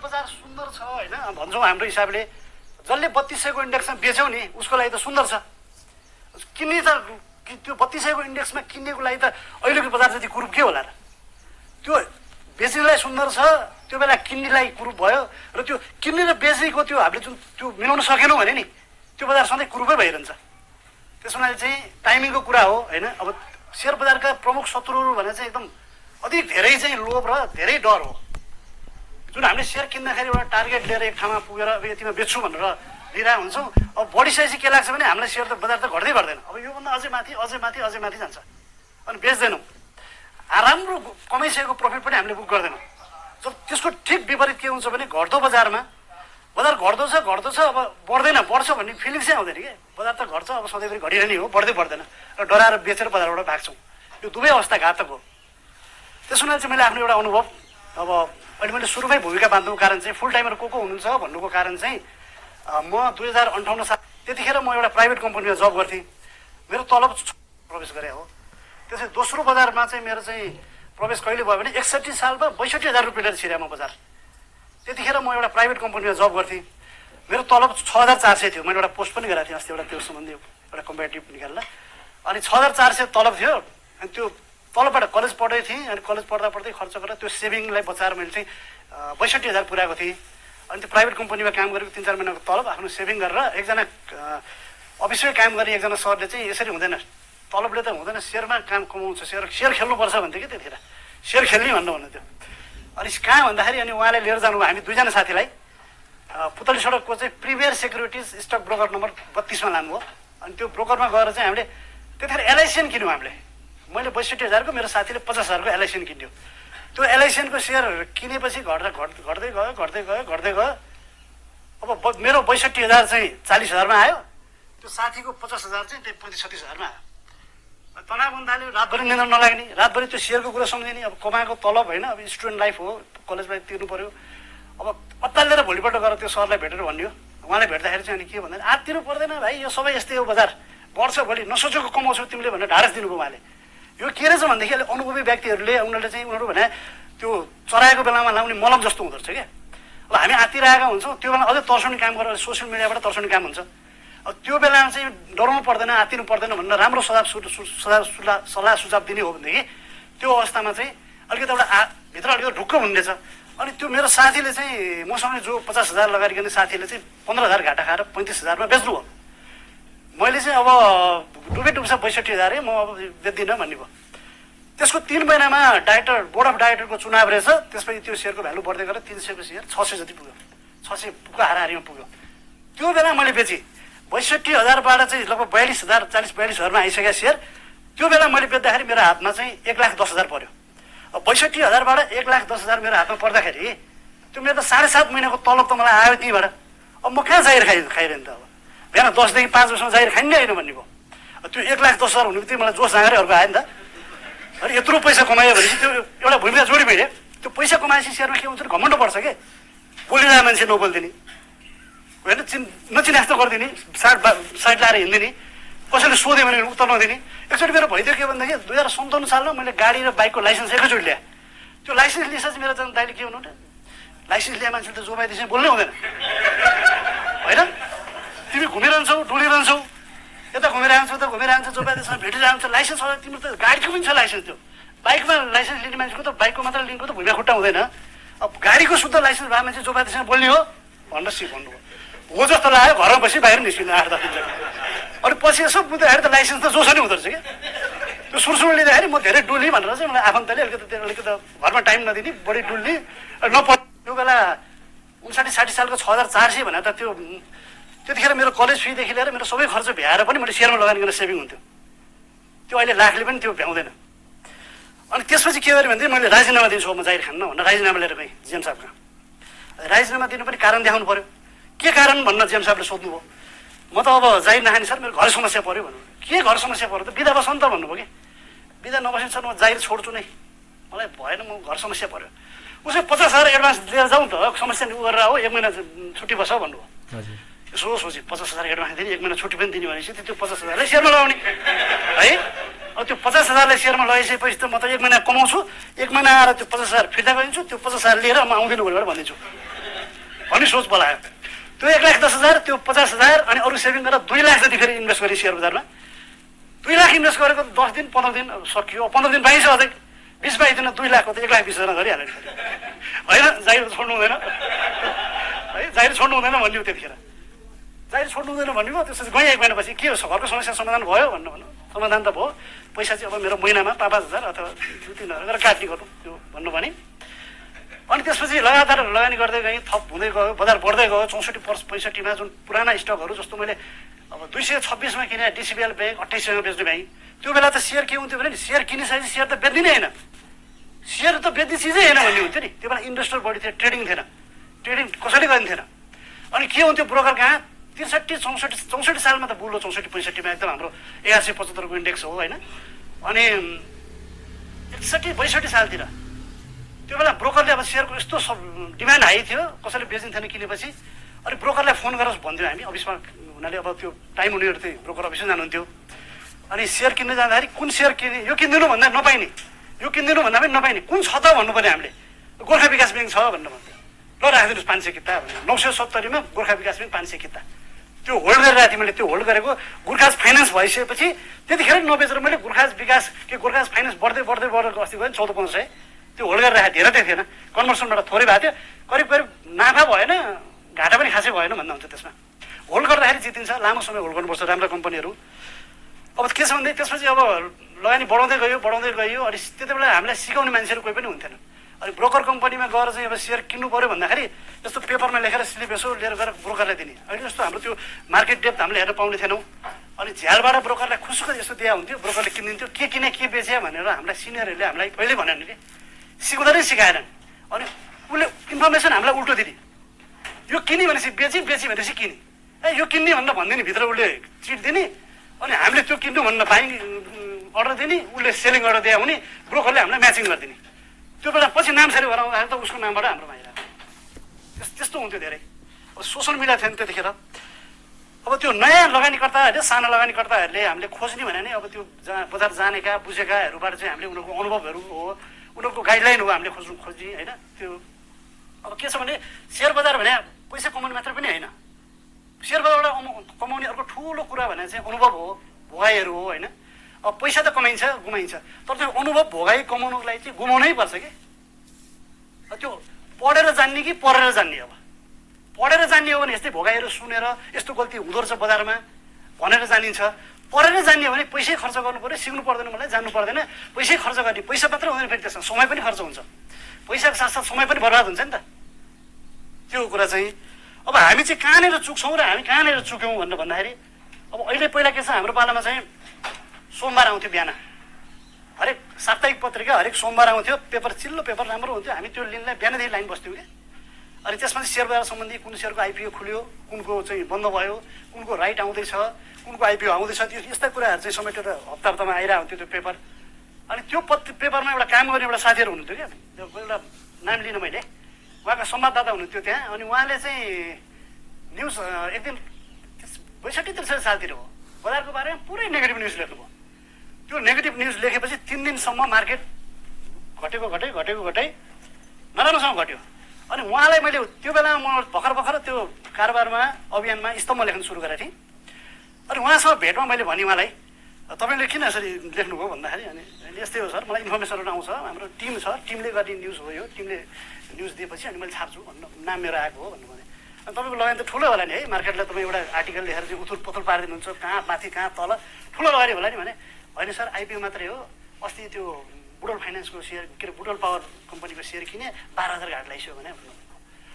बजार सुन्दर छ होइन भन्छौँ हाम्रो हिसाबले। जसले 3200को इन्डेक्समा बेच्यौ नि उसको लागि त सुन्दर छ। किन्ने त त्यो 3200को इन्डेक्समा किन्नेको लागि त अहिलेको बजार जति कुरूप के होला र? त्यो बेच्नेलाई सुन्दर छ, त्यो बेला किन्नेलाई कुरूप भयो र त्यो किन्ने र बेच्नेको त्यो हामीले जुन त्यो मिलाउन सकेनौँ भने नि त्यो बजार सधैँ कुरूपै भइरहन्छ। त्यस हुनाले चाहिँ टाइमिङको कुरा हो होइन। अब सेयर बजारका प्रमुख शत्रुहरू भने चाहिँ एकदम अधिक धेरै चाहिँ लोभ र धेरै डर हो। जुन हामीले सेयर किन्दाखेरि एउटा टार्गेट लिएर एक ठाउँमा पुगेर अब यतिमा बेच्छु भनेर लिइरहेको हुन्छौँ। अब बढिसकेपछि के लाग्छ भने हामीलाई सेयर त बजार त घट्दै घट्दैन, अब योभन्दा अझै माथि अझै माथि अझै माथि जान्छ अनि बेच्दैनौँ। राम्रो कमाइसकेको प्रफिट पनि हामीले बुक गर्दैनौँ। जब त्यसको ठिक विपरीत के हुन्छ भने घट्दो बजारमा बजार घट्दो छ अब बढ्दैन, बढ्छ भन्ने फिलिङ चाहिँ आउँदैन कि बजार त घट्छ अब सधैँभरि घटिरहने हो, बढ्दै बढ्दैन र डराएर बेचेर बजारबाट भाग्छौँ। यो दुवै अवस्था घातक हो। त्यस हुनाले चाहिँ मैले आफ्नो एउटा अनुभव अब अहिले मैले सुरुमै भूमिका बाँध्नुको कारण चाहिँ फुल टाइमर को हुनुहुन्छ भन्नुको कारण चाहिँ म 2058 साल त्यतिखेर म एउटा प्राइभेट कम्पनीमा जब गर्थेँ। मेरो तलब प्रवेश गरे हो। त्यसै दोस्रो बजारमा चाहिँ मेरो चाहिँ प्रवेश कहिले भयो भने 61 सालमा 62,000 रुपियाँ लिएर छिरेँ म बजार। त्यतिखेर म एउटा प्राइभेट कम्पनीमा जब गर्थेँ। मेरो तलब 6,400 थियो। मैले एउटा पोस्ट पनि गरेको थिएँ अस्ति एउटा त्यो सम्बन्धी एउटा कम्पेटिभ निकाल्दा। अनि 6,400 तलब थियो। अनि त्यो तलबबाट कलेज पढ्दै थिएँ। अनि कलेज पढ्दा पढ्दै खर्च गरेर त्यो सेभिङलाई बचाएर मैले चाहिँ 62,000 पुऱ्याएको थिएँ। अनि त्यो प्राइभेट कम्पनीमा काम गरेको 3-4 महिनाको तलब आफ्नो सेभिङ गरेर एकजना अफिसमै काम गर्ने एकजना सरले चाहिँ यसरी हुँदैन, तलबले त हुँदैन, सेयरमा काम कमाउँछ, सेयर खेल्नुपर्छ भन्थ्यो कि त्यतिखेर, सेयर खेल्ने भन्नुहुन्थ्यो। अनि कहाँ भन्दाखेरि अनि उहाँले लिएर जानुभयो हामी दुईजना साथीलाई पुतली सडकको चाहिँ premier securities stock broker number 32मा लानुभयो। अनि त्यो ब्रोकरमा गएर चाहिँ हामीले त्यतिखेर एलआइसिएन किन्यौँ हामीले। मैले 62,000को मेरो साथीले 50,000को एलआइसिएन किन्यो। त्यो एलआइसिएनको सेयर किनेपछि घट्दै गयो। अब मेरो 62,000 चाहिँ 40,000मा आयो। त्यो साथीको 50,000 चाहिँ त्यही 35-36,000मा आयो। तनाव हुँदाले रातभरि निन्द्रा नलाग्ने, रातभरि त्यो सेयरको कुरा सम्झिने। अब कमाएको तलब होइन, अब स्टुडेन्ट लाइफ हो, कलेजमा तिर्नु पऱ्यो। अब अत्तालिएर भोलिपल्ट गएर त्यो सरलाई भेटेर भन्यो। उहाँले भेट्दाखेरि चाहिँ अनि के भन्दा आत्तिनु पर्दैन भाइ, यो सबै यस्तै हो, बजार बढ्छ भोलि, नसोचेको कमाउँछौ तिमीले भनेर ढारस दिनुभयो उहाँले। यो के रहेछ भनेदेखि अहिले अनुभवी व्यक्तिहरूले उनीहरूले चाहिँ उनीहरू भने त्यो चराएको बेलामा लाउने मलम जस्तो हुँदो रहेछ क्या। अब हामी आत्तिरहेका हुन्छौँ, त्यो बेला अझै तर्साउने काम गरेर सोसियल मिडियाबाट तर्साउने काम हुन्छ। अब त्यो बेलामा चाहिँ डराउनु पर्दैन, आत्तिनु पर्दैन भनेर राम्रो सल्लाह सुझाव दिने हो भनेदेखि त्यो अवस्थामा चाहिँ अलिकति एउटा भित्र अलिकति ढुक्क हुनेछ। अनि त्यो मेरो साथीले चाहिँ मसँग जो 50,000 लगाइकन साथीले चाहिँ 15,000 घाटा खाएर 35,000मा बेच्नु भयो। मैले चाहिँ अब डुब्छ 62,000 म अब बेच्दिनँ भन्ने भयो। त्यसको 3 महिनामा बोर्ड अफ डाइरेक्टरको चुनाव रहेछ। त्यसपछि त्यो सेयरको भ्यालु बढ्दै गएर 300को सेयर 600 जति पुग्यो, 600 को हाराहारीमा पुग्यो। त्यो बेला मैले बेचेँ 62,000बाट चाहिँ लगभग 42,000 40-42,000मा आइसकेको सेयर। त्यो बेला मैले बेच्दाखेरि मेरो हातमा चाहिँ 1,10,000 पर्यो। अब 62,000बाट 1,10,000 मेरो हातमा पर्दाखेरि त्यो मेरो त 7.5 महिनाको तलब त मलाई आयो त्यहीँबाट। अब म कहाँ जाहिर खाइरहने त? अब बिहान 10 देखि 5 बजीसम्म जाहिर खाइने होइन भन्ने भयो। त्यो 1,10,000 हुने बित्तिकै मलाई जोस जाँगरै अर्को आयो नि त। अनि यत्रो पैसा कमायो भनेपछि त्यो एउटा भूमिका जोडी मैले। त्यो पैसा कमाएपछि सेयरमा के हुन्छ घमण्ड पर्छ कि, बोलिरहेको मान्छे नबोलिदिने होइन, नचिने जस्तो गरिदिने, साइड लाएर हिँड्दिने, कसैले सोध्यो भने उत्तर नदिने। एकचोटि मेरो भइदियो के भनेदेखि 2057 सालमा मैले गाडी र बाइकको लाइसेन्स एकैचोटि ल्याएँ। त्यो लाइसेन्स लिएपछि मेरो चाहिँ दाइले के भन्नु, लाइसेन्स ल्याए मान्छेले त जोबाइदिएपछि बोल्नै हुँदैन होइन। तिमी घुमिरहन्छौ, डुलिरहन्छौ, यता घुमिरहन्छौ त घुमिरहन्छ, जोबाइदिएसँग भेटिरहन्छ, लाइसेन्स छ तिम्रो त गाडीको पनि छ लाइसेन्स। त्यो बाइकमा लाइसेन्स लिने मान्छेको त बाइकको मात्र लिनुको त भुइँमा खुट्टा हुँदैन। अब गाडीको शुद्ध लाइसेन्स भए मान्छे जोबाइदिएसँग बोल्ने हो भनेर सिकाउनु हो जस्तो लाग्यो। घरमा बसी बाहिर निस्किनु 8-10 दिन। अनि पछि यसो बुझ्दाखेरि त लाइसेन्स त जोस नै हुँदो रहेछ क्या। त्यो सुरसुर लिँदाखेरि म धेरै डुल्ने भनेर चाहिँ मलाई आफन्तले अलिकति घरमा टाइम नदिने, बढी डुल्ने नपर्ने। त्यो बेला 59-60 सालको 6,400 भनेर त त्यो त्यतिखेर मेरो कलेज फीदेखि लिएर मेरो सबै खर्च भ्याएर पनि मैले सेयरमा लगानी सेभिङ हुन्थ्यो। त्यो अहिले लाखले पनि त्यो भ्याउँदैन। अनि त्यसपछि के गरेँ भनेदेखि मैले राजीनामा दिन्छु, म जाहिर खान्न भनेर राजीनामा लिएर गएँ जिएम साहबका। राजीनामा दिनु पनि कारण देखाउनु पऱ्यो। के कारण भन्न जिएम साहबले सोध्नुभयो। म त अब जाहिर नखाने सर मेरो घर समस्या पऱ्यो भन्नु। के घर समस्या पऱ्यो त? बिदा बस्नु त भन्नुभयो कि। बिदा नबसिन्छ म जाहिर छोड्छु नै, मलाई भएन, म घर समस्या पऱ्यो। उसले 50,000 एडभान्स लिएर जाउँ त, समस्या गरेर हो, 1 महिना छुट्टी बस्छ भन्नुभयो। यसो सोचेँ 50,000 एडभान्स दिने, 1 महिना छुट्टी पनि दिने भनेपछि त्यो 50,000लाई सेयरमा लगाउने है। अब त्यो 50,000लाई सेयरमा लगाइसकेपछि त म त 1 महिना कमाउँछु, 1 महिना आएर त्यो 50,000 फिर्ता गरिदिन्छु, त्यो 50,000 लिएर म आउँदिनँ भोलिबाट भनिदिन्छु। भन्ने सोच बोलायो। त्यो 1,10,000 त्यो 50,000 अनि अरू सेभिङ गरेर 2 लाख जति फेरि इन्भेस्ट गरेँ सेयर बजारमा। 2 लाख इन्भेस्ट गरेको 10 दिन 15 दिन सकियो। 15 दिन बाइस अझै 20-22 दिन 2 लाखको त 1,20,000 गरिहाल्यो नि होइन। जागिर छोड्नु हुँदैन है, जागिर छोड्नु हुँदैन भन्यो त्यतिखेर। जागिर छोड्नु हुँदैन भन्नुभयो। त्यसपछि गएँ 1 महिनापछि के हो घरको समस्या समाधान भयो भन्नु समाधान त भयो। पैसा चाहिँ अब मेरो महिनामा 5,000 अथवा 2-3,000 गरेर काट्ने गर्नु त्यो भन्नु भने। अनि त्यसपछि लगातार लगानी गर्दै गएँ, थप हुँदै गयो, बजार बढ्दै गयो। 64-65मा जुन पुराना स्टकहरू जस्तो मैले अब 226मा किने डिसिबिएल ब्याङ्क 2800मा बेच्ने भएँ। त्यो बेला त सेयर के हुन्थ्यो भने सेयर किनिसकेपछि सेयर त बेच्दिनै होइन, सेयर त बेच्ने चिजै होइन भन्ने हुन्थ्यो नि। त्यो बेला इन्भेस्टर बढी थियो, ट्रेडिङ थिएन, ट्रेडिङ कसैले गरिन्थेन। अनि के हुन्थ्यो ब्रोकर कहाँ 63-64 सालमा त बुल्लो 64-65मा एकदम हाम्रो 1175 को इन्डेक्स हो होइन। अनि 61-62 सालतिर त्यो बेला ब्रोकरले अब सेयरको यस्तो डिमान्ड हाई थियो, कसैले बेचिन्थेन किनेपछि। अनि ब्रोकरलाई फोन गरेर भन्थ्यौँ हामी अफिसमा हुनाले, अब त्यो टाइम हुनेहरू चाहिँ ब्रोकर अफिसमा जानुहुन्थ्यो। अनि सेयर किन्नु जाँदाखेरि कुन सेयर किने यो किनिदिनु भन्दा नपाइने, यो किनिदिनु भन्दा पनि नपाइने, कुन छ त भन्नु पर्यो हामीले। गोर्खा विकास ब्याङ्क छ भन्नु भन्थ्यो, ल राखिदिनुहोस् 500 किता भनेर। 970मा गोर्खा विकास ब्याङ्क 500 किता त्यो होल्ड गरेर थिएँ मैले। त्यो होल्ड गरेको गोर्खाज फाइनेन्स भइसकेपछि त्यतिखेर नबेचेर मैले गोर्खाज विकास के गोर्खाज फाइनेन्स बढ्दै बढ्दै बढेको अस्ति गएँ 14-1500 त्यो होल्ड गरेर राखेको धेरै थिएन। कन्भर्सनबाट थोरै भएको थियो, करिब नाफा भएन घाटा पनि खासै भएन भन्दा हुन्छ। त्यसमा होल्ड गर्दाखेरि जितिन्छ, लामो समय होल्ड गर्नुपर्छ राम्रो कम्पनीहरू। अब के छ भन्दै त्यसपछि अब लगानी बढाउँदै गयो। अनि त्यति बेला हामीलाई सिकाउने मान्छेहरू कोही पनि हुन्थेन। अनि ब्रोकर कम्पनीमा गएर चाहिँ अब सेयर किन्नु पऱ्यो भन्दाखेरि जस्तो पेपरमा लेखेर स्लिप यसो लिएर गएर ब्रोकरलाई दिने। अहिले जस्तो हाम्रो त्यो मार्केट डेप्थ हामीले हेर्न पाउने थिएनौँ। अनि झ्यालबाट ब्रोकरलाई खुसुक यस्तो दिया हुन्थ्यो, ब्रोकरले किनिदिन्थ्यो। के किने के बेचे भनेर हामीलाई सिनियरहरूले हामीलाई पहिल्यै भनेन कि सिकाउँदै सिकाएनन्। अनि उसले इन्फर्मेसन हामीलाई उल्टो दिने, यो किने भनेपछि बेची भनेपछि किने, यो किन्ने भनेर भन्दिने, भित्र उसले चिट दिने। अनि हामीले त्यो किन्नु भन्न बाइङ अर्डर दिने, उसले सेलिङ अर्डर दिए हुने, ब्रोकरले हामीलाई म्याचिङ गरिदिने। त्यो बेला पछि नाम सारी भएर आउँदाखेरि त उसको नामबाट हाम्रोमा आइरहेको त्यस्तो हुन्थ्यो धेरै। अब सोसल मिडिया थिएन त्यतिखेर। अब त्यो नयाँ लगानीकर्ताहरूले साना लगानीकर्ताहरूले हामीले खोज्ने भने नि अब त्यो बजार जानेका बुझेकाहरूबाट चाहिँ हामीले उनीहरूको अनुभवहरू हो, उनीहरूको गाइडलाइन हो हामीले खोज्ने होइन। त्यो अब के छ भने सेयर बजार भने पैसा कमाउने मात्र पनि होइन, सेयर बजारबाट कमाउने अर्को ठुलो कुरा भने चाहिँ अनुभव हो, भोगाइहरू हो होइन। अब पैसा त कमाइन्छ गुमाइन्छ, तर त्यो अनुभव भोगाइ कमाउनुको लागि चाहिँ गुमाउनै पर्छ कि। त्यो पढेर जान्ने कि पढेर जान्ने। अब पढेर जान्ने हो भने यस्तै भोगाइहरू सुनेर यस्तो गल्ती हुँदो रहेछ बजारमा भनेर जानिन्छ। पढेर जान्ने हो भने पैसै खर्च गर्नु पऱ्यो, सिक्नु पर्दैन, मलाई जान्नु पर्दैन, पैसै खर्च गर्ने। पैसा मात्रै हुँदैन फेरि त्यसमा समय पनि खर्च हुन्छ, पैसाको साथसाथ समय पनि बर्बाद हुन्छ नि त। त्यो कुरा चाहिँ अब हामी चाहिँ कहाँनिर चुक्छौँ र हामी कहाँनिर चुक्यौँ भनेर भन्दाखेरि अब अहिले पहिला के छ हाम्रो पालामा चाहिँ सोमबार आउँथ्यो बिहान, हरेक साप्ताहिक पत्रिका हरेक सोमबार आउँथ्यो, पेपर चिल्लो पेपर राम्रो हुन्थ्यो। हामी त्यो लिनलाई बिहानदेखि लाइन बस्थ्यौँ क्या। अनि त्यसमा चाहिँ सेयर बजार सम्बन्धी कुन सेयरको आइपिओ खुल्यो, कुनको चाहिँ बन्द भयो, कुनको राइट आउँदैछ, कुनको आइपिओ आउँदैछ, त्यो यस्ता कुराहरू चाहिँ समेटेर हप्तामा आइरहेको हुन्थ्यो त्यो पेपर। अनि त्यो पेपरमा एउटा काम गर्ने एउटा साथीहरू हुनुहुन्थ्यो क्या, एउटा नाम लिनु मैले, उहाँका संवाददाता हुनुहुन्थ्यो त्यहाँ। अनि उहाँले चाहिँ न्युज एक दिन 62-63 सालतिर हो बजारको बारेमा पुरै नेगेटिभ न्युज लेख्नुभयो। त्यो नेगेटिभ न्युज लेखेपछि 3 दिनसम्म मार्केट घटेको नराम्रोसँग घट्यो। अनि उहाँलाई मैले त्यो बेलामा म भर्खर त्यो कारोबारमा अभियानमा स्तम्भ लेख्न सुरु गरेको थिएँ। अनि उहाँसँग भेटमा मैले भनेँ उहाँलाई तपाईँले किन यसरी लेख्नुभयो भन्दाखेरि अनि यस्तै हो सर, मलाई इन्फर्मेसनहरू आउँछ, हाम्रो टिम छ, टिमले गर्ने न्युज हो यो, टिमले न्युज दिएपछि अनि मैले छाप्छु भन्नु नाम मेरो आएको हो भन्नु भने। अनि तपाईँको लगानी त ठुलो होला नि है, मार्केटलाई तपाईँ एउटा आर्टिकल लेखेर चाहिँ उथुल पथुल पारिदिनुहुन्छ, कहाँ माथि कहाँ तल ठुलो लगानी होला नि भने। होइन सर आइपिओ मात्रै हो, अस्ति त्यो बुडल फाइनेन्सको सेयर के अरे बुडल पावर कम्पनीको सेयर किने 12,000 घाट लगाइसक्यो भने।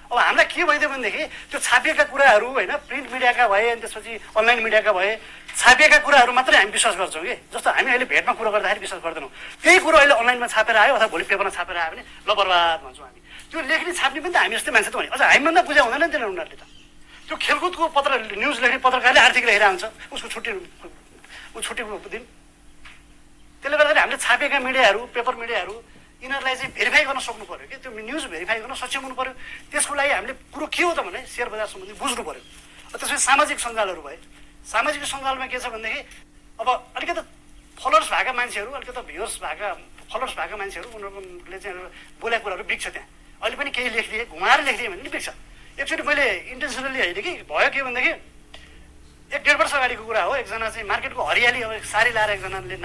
अब हामीलाई के भइदियो भनेदेखि त्यो छापिएका कुराहरू होइन, प्रिन्ट मिडियाका भए अनि त्यसपछि अनलाइन मिडियाका भए छापिएका कुराहरू मात्रै हामी विश्वास गर्छौँ कि। जस्तो हामी अहिले भेटमा कुरो गर्दाखेरि विश्वास गर्दैनौँ, त्यही कुरो अहिले अनलाइनमा छापेर आयो अथवा भोलि पेपरमा छापेर आयो भने ल बर्बाद भन्छौँ हामी। त्यो लेख्ने छाप्ने पनि त हामी जस्तै मान्छे त हो नि, अझ हामीभन्दा बुझा हुँदैन नि त्यसले उनीहरूले त। त्यो खेलकुदको पत्र न्युज लेख्ने पत्रकारले आर्थिक लेखेर आउँछ, उसको छुट्टीको दिन। त्यसले गर्दाखेरि हामीले छापेका मिडियाहरू पेपर मिडियाहरू यिनीहरूलाई चाहिँ भेरिफाई गर्न सक्नु पऱ्यो कि, त्यो न्युज भेरिफाई गर्न सक्षम हुनु पऱ्यो। त्यसको लागि हामीले कुरो के हो त भने सेयर बजार सम्बन्धी बुझ्नु पऱ्यो। त्यसपछि सामाजिक सञ्जालहरू भए, सामाजिक सञ्जालमा के छ भनेदेखि अब अलिकति फलोवर्स भएका मान्छेहरू, अलिकति भ्युवर्स भएका फलोवर्स भएका मान्छेहरू उनीहरूले चाहिँ बोलेको कुराहरू बिग्छ त्यहाँ। अहिले पनि केही लेखिदिए घुमाएर लेखिदिए भने नि बिग्छ। एक्चुअली मैले इन्टेन्सनली होइन कि भयो के भनेदेखि 1-1.5 वर्ष अगाडिको कुरा हो। एकजना चाहिँ मार्केटको हरियाली अब साडी लाएर एकजनाले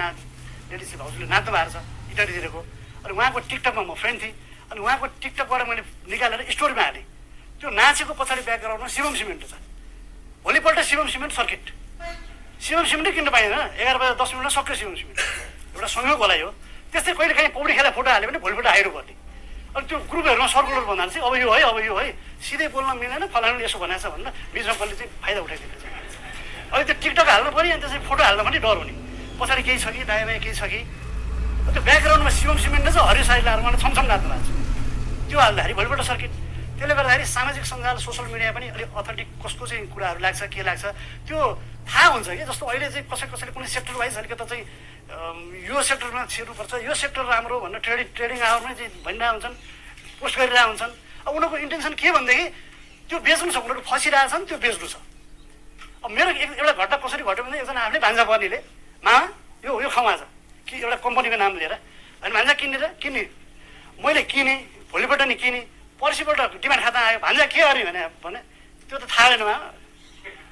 लेडिज भाउजूले नाच्नु भएको छ इटलीतिरको। अनि उहाँको टिकटकमा म फ्रेन्ड थिएँ। अनि उहाँको टिकटकबाट मैले निकालेर स्टोरीमा हालेँ। त्यो नाचेको पछाडि ब्याकग्राउन्डमा शिवम सिमेन्ट छ। भोलिपल्ट शिवम सिमेन्ट सर्किट, शिवम सिमेन्टै किन्न पाइँदैन। 11 बजे 10 मिनटमा सक्यो शिवम सिमेन्ट। एउटा सँगै गोलाइ हो। त्यस्तै कहिले काहीँ पौडी खेला फोटो हाल्यो भने भोलिपल्ट हाइड गर्ने। अनि त्यो ग्रुपहरूमा सर्कुलर बनाएर चाहिँ अब यो है सिधै बोल्न मिल्दैन, फलानु यसो भनेको छ भनेर बिचमा कसले चाहिँ फाइदा उठाइदिन्छ। अहिले त्यो टिकटक हाल्नु पऱ्यो अनि त्यसपछि फोटो हाल्दा पनि डर हुने, पछाडि केही छ कि दायाँ बायाँ केही छ कि। त्यो ब्याकग्राउन्डमा शिवम सिमेन्टले चाहिँ हरियो साडी लाएर मलाई छमछम नाच्नु भएको छ। त्यो हाल्दाखेरि भोलिपल्ट सर्किट। त्यसले गर्दाखेरि सामाजिक सञ्जाल सोसियल मिडिया पनि अलिक अथेन्टिक कस्तो चाहिँ कुराहरू लाग्छ के लाग्छ त्यो थाहा हुन्छ कि। जस्तो अहिले चाहिँ कसैले कुनै सेक्टर वाइज अलिकति चाहिँ यो सेक्टरमा छिर्नुपर्छ, यो सेक्टर राम्रो भनेर ट्रेडिङ आवरमै चाहिँ भनिरहेको हुन्छन्, पोस्ट गरिरहेको हुन्छन्। अब उनीहरूको इन्टेन्सन के भनेदेखि त्यो बेच्नु छ, उनीहरू फसिरहेछन्, त्यो बेच्नु छ। अब मेरो एउटा घटना कसरी घट्यो भने एकजना आफ्नै भान्जा पर्नेले मामा यो खाउँ आज कि एउटा कम्पनीको नाम लिएर अनि भान्जा किन्ने मैले किनेँ, भोलिपल्ट नि किनेँ, पर्सिपल्ट डिमान्ड खाता आयो, भान्जा के गर्ने भने त्यो त थाहा भएन